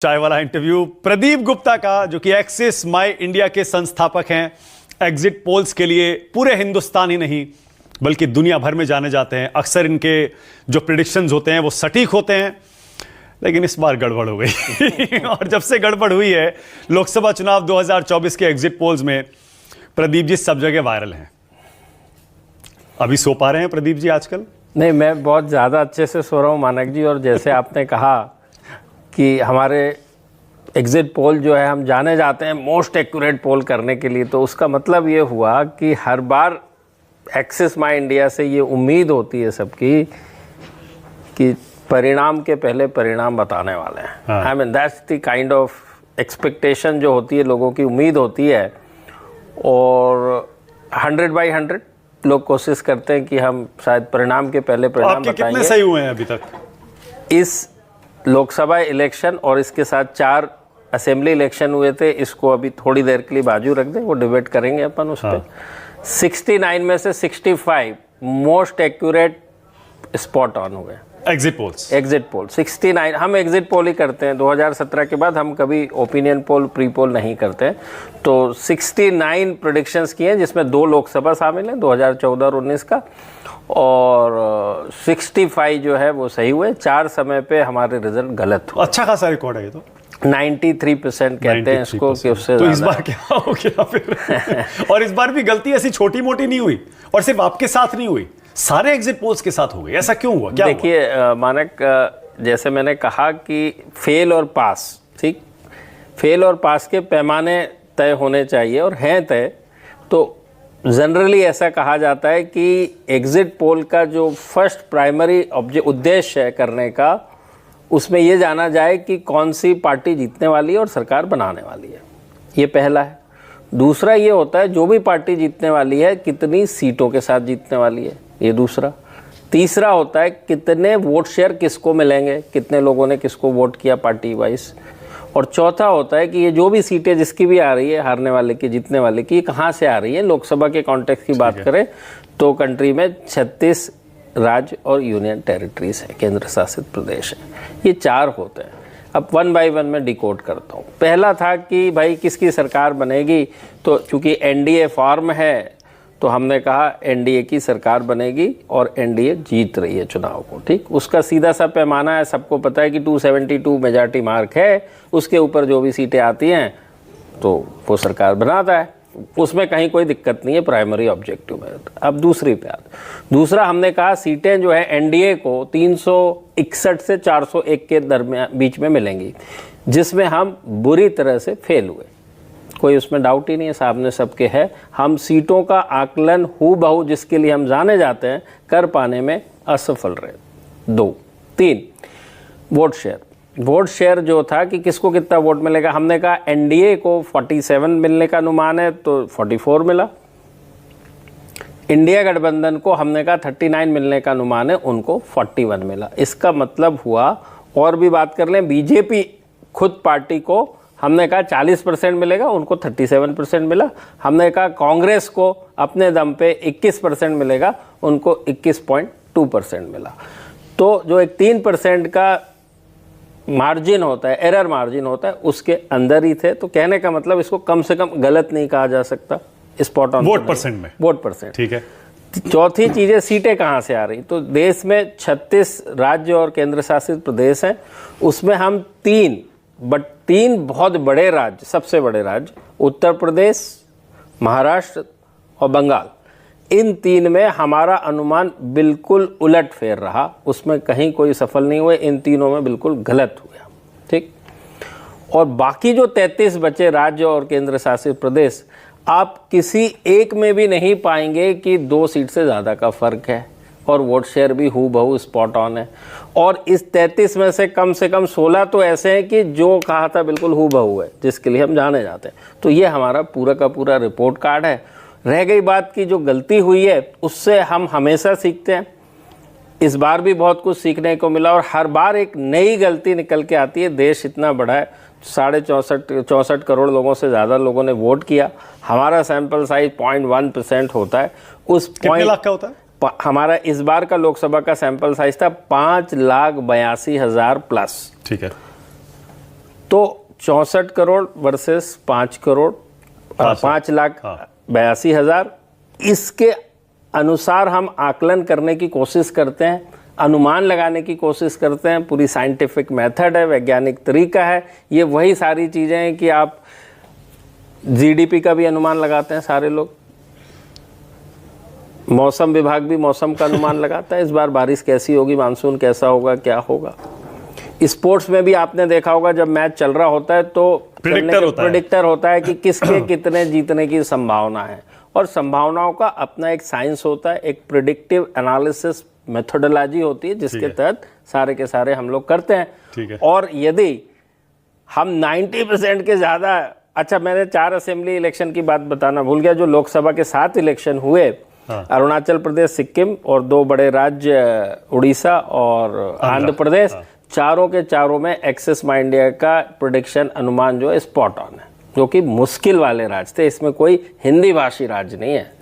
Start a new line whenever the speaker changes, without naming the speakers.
चाय वाला इंटरव्यू प्रदीप गुप्ता का, जो कि एक्सिस माई इंडिया के संस्थापक हैं। एग्जिट पोल्स के लिए पूरे हिंदुस्तान ही नहीं बल्कि दुनिया भर में जाने जाते हैं। अक्सर इनके जो प्रिडिक्शंस होते हैं वो सटीक होते हैं, लेकिन इस बार गड़बड़ हो गई और जब से गड़बड़ हुई है लोकसभा चुनाव 2024 के एग्जिट पोल्स में, प्रदीप जी सब जगह वायरल हैं। अभी सो पा रहे हैं प्रदीप जी आजकल?
नहीं, मैं बहुत ज़्यादा अच्छे से सो रहा हूँ मानक जी। और जैसे आपने कहा कि हमारे एग्जिट पोल जो है हम जाने जाते हैं मोस्ट एक्यूरेट पोल करने के लिए, तो उसका मतलब ये हुआ कि हर बार एक्सिस माई इंडिया से ये उम्मीद होती है सबकी कि परिणाम के पहले परिणाम बताने वाले हैं। I mean that's the kind of expectation जो होती है, लोगों की उम्मीद होती है। और 100/100 लोग कोशिश करते हैं कि हम शायद परिणाम के पहले परिणाम बताएंगे।
कितने सही हुए हैं अभी तक
इस लोकसभा इलेक्शन और इसके साथ 4 असेंबली इलेक्शन हुए थे, इसको अभी थोड़ी देर के लिए बाजू रख दें, वो डिबेट करेंगे अपन उस पर। 69 में से 65 मोस्ट एक्यूरेट स्पॉट ऑन हुए
एग्जिट पोल्स।
69 हम एग्जिट पोल ही करते हैं। 2017 के बाद हम कभी ओपिनियन पोल, प्री पोल नहीं करते। तो 69 प्रेडिक्शंस किए हैं, जिसमें 2 लोकसभा शामिल हैं, 2014 और 19 का। और 65 जो है वो सही हुए। 4 समय पे हमारे रिजल्ट गलत हुए।
अच्छा खासा रिकॉर्ड है ये तो।
93% कहते हैं इसको कि उससे
तो इस बार क्या हो गया फिर? और इस बार भी गलती ऐसी छोटी मोटी नहीं हुई, और सिर्फ आपके साथ नहीं हुई, सारे एग्जिट पोल्स के साथ हो गई। ऐसा क्यों हुआ? क्या
देखिए मानक, जैसे मैंने कहा कि फेल और पास, ठीक, फेल और पास के पैमाने तय होने चाहिए और हैं तय। तो जनरली ऐसा कहा जाता है कि एग्जिट पोल का जो फर्स्ट प्राइमरी उद्देश्य है करने का, उसमें ये जाना जाए कि कौन सी पार्टी जीतने वाली है और सरकार बनाने वाली है। ये पहला है। दूसरा ये होता है जो भी पार्टी जीतने वाली है कितनी सीटों के साथ जीतने वाली है, ये दूसरा। तीसरा होता है कितने वोट शेयर किसको मिलेंगे, कितने लोगों ने किसको वोट किया पार्टी वाइज। और चौथा होता है कि ये जो भी सीटें जिसकी भी आ रही है, हारने वाले की जीतने वाले की, कहाँ से आ रही है। लोकसभा के कॉन्टेक्स्ट की बात करें तो कंट्री में 36 राज्य और यूनियन टेरिटरीज है, केंद्र शासित प्रदेश है। ये 4 होते हैं। अब 1 बाय 1 में डिकोड करता हूँ। पहला था कि भाई किसकी सरकार बनेगी, तो चूंकि एनडीए फॉर्म है तो हमने कहा एनडीए की सरकार बनेगी और एनडीए जीत रही है चुनाव को, ठीक। उसका सीधा सा पैमाना है, सबको पता है कि 272 मेजॉरिटी मार्क है, उसके ऊपर जो भी सीटें आती हैं तो वो सरकार बनाता है, उसमें कहीं कोई दिक्कत नहीं है प्राइमरी ऑब्जेक्टिव में। अब दूसरी पे दूसरा हमने कहा सीटें जो है एनडीए को 361 से 401 के दरमियान बीच में मिलेंगी, जिसमें हम बुरी तरह से फेल हुए, कोई उसमें डाउट ही नहीं है, सामने सबके है। हम सीटों का आकलन हूबहू जिसके लिए हम जाने जाते हैं कर पाने में असफल रहे। 2, 3 वोट शेयर जो था कि किसको कितना वोट मिलेगा, हमने कहा एनडीए को 47 मिलने का अनुमान है तो 44 मिला। इंडिया गठबंधन को हमने कहा 39 मिलने का अनुमान है, उनको 41 मिला। इसका मतलब हुआ, और भी बात कर लें, बीजेपी खुद पार्टी को हमने कहा 40% मिलेगा, उनको 37% मिला। हमने कहा कांग्रेस को अपने दम पे 21% मिलेगा, उनको 21.2% मिला। तो जो एक 3% का मार्जिन होता है, एरर मार्जिन होता है, उसके अंदर ही थे। तो कहने का मतलब इसको कम से कम गलत नहीं कहा जा सकता, स्पॉट ऑन
वोट परसेंट में,
वोट परसेंट,
ठीक है।
चौथी चीज़ें सीटें कहाँ से आ रही, तो देश में 36 राज्य और केंद्र शासित प्रदेश हैं, उसमें हम 3 बहुत बड़े राज्य, सबसे बड़े राज्य उत्तर प्रदेश, महाराष्ट्र और बंगाल, इन 3 में हमारा अनुमान बिल्कुल उलट फेर रहा, उसमें कहीं कोई सफल नहीं हुए, इन तीनों में बिल्कुल गलत हुआ, ठीक। और बाकी जो 33 बचे राज्य और केंद्र शासित प्रदेश, आप किसी एक में भी नहीं पाएंगे कि 2 सीट से ज़्यादा का फर्क है, और वोट शेयर भी हूबहू स्पॉट ऑन है। और इस 33 में से कम 16 तो ऐसे हैं कि जो कहा था बिल्कुल हूबहू है, जिसके लिए हम जाने जाते हैं। तो ये हमारा पूरा का पूरा रिपोर्ट कार्ड है। रह गई बात की जो गलती हुई है, उससे हम हमेशा सीखते हैं। इस बार भी बहुत कुछ सीखने को मिला और हर बार एक नई गलती निकल के आती है। देश इतना बड़ा है, 64 करोड़ लोगों से ज़्यादा लोगों ने वोट किया। हमारा सैंपल साइज 0.1% होता है। उस
कितने लाख का होता है?
हमारा इस बार का लोकसभा का सैंपल साइज था 5,82,000 प्लस,
ठीक है।
तो 64 करोड़ वर्सेस 5 करोड़ 5,82,000, इसके अनुसार हम आकलन करने की कोशिश करते हैं, अनुमान लगाने की कोशिश करते हैं। पूरी साइंटिफिक मेथड है, वैज्ञानिक तरीका है। ये वही सारी चीज़ें हैं कि आप जीडीपी का भी अनुमान लगाते हैं सारे लोग, मौसम विभाग भी मौसम का अनुमान लगाता है, इस बार बारिश कैसी होगी, मानसून कैसा होगा, क्या होगा। स्पोर्ट्स में भी आपने देखा होगा जब मैच चल रहा होता है तो प्रेडिक्टर होता है कि किसके कितने जीतने की संभावना है, और संभावनाओं का अपना एक साइंस होता है, एक प्रिडिक्टिव एनालिसिस मेथोडोलॉजी होती है जिसके तहत सारे के सारे हम लोग करते हैं।
ठीक है।
और यदि हम 90% के ज़्यादा, अच्छा मैंने 4 असेंबली इलेक्शन की बात बताना भूल गया, जो लोकसभा के 7 इलेक्शन हुए, अरुणाचल प्रदेश, सिक्किम और 2 बड़े राज्य उड़ीसा और आंध्र प्रदेश, चारों के चारों में एक्सिस माई इंडिया का प्रेडिक्शन अनुमान जो है स्पॉट ऑन है, जो कि मुश्किल वाले राज्य थे, इसमें कोई हिंदी भाषी राज्य नहीं है।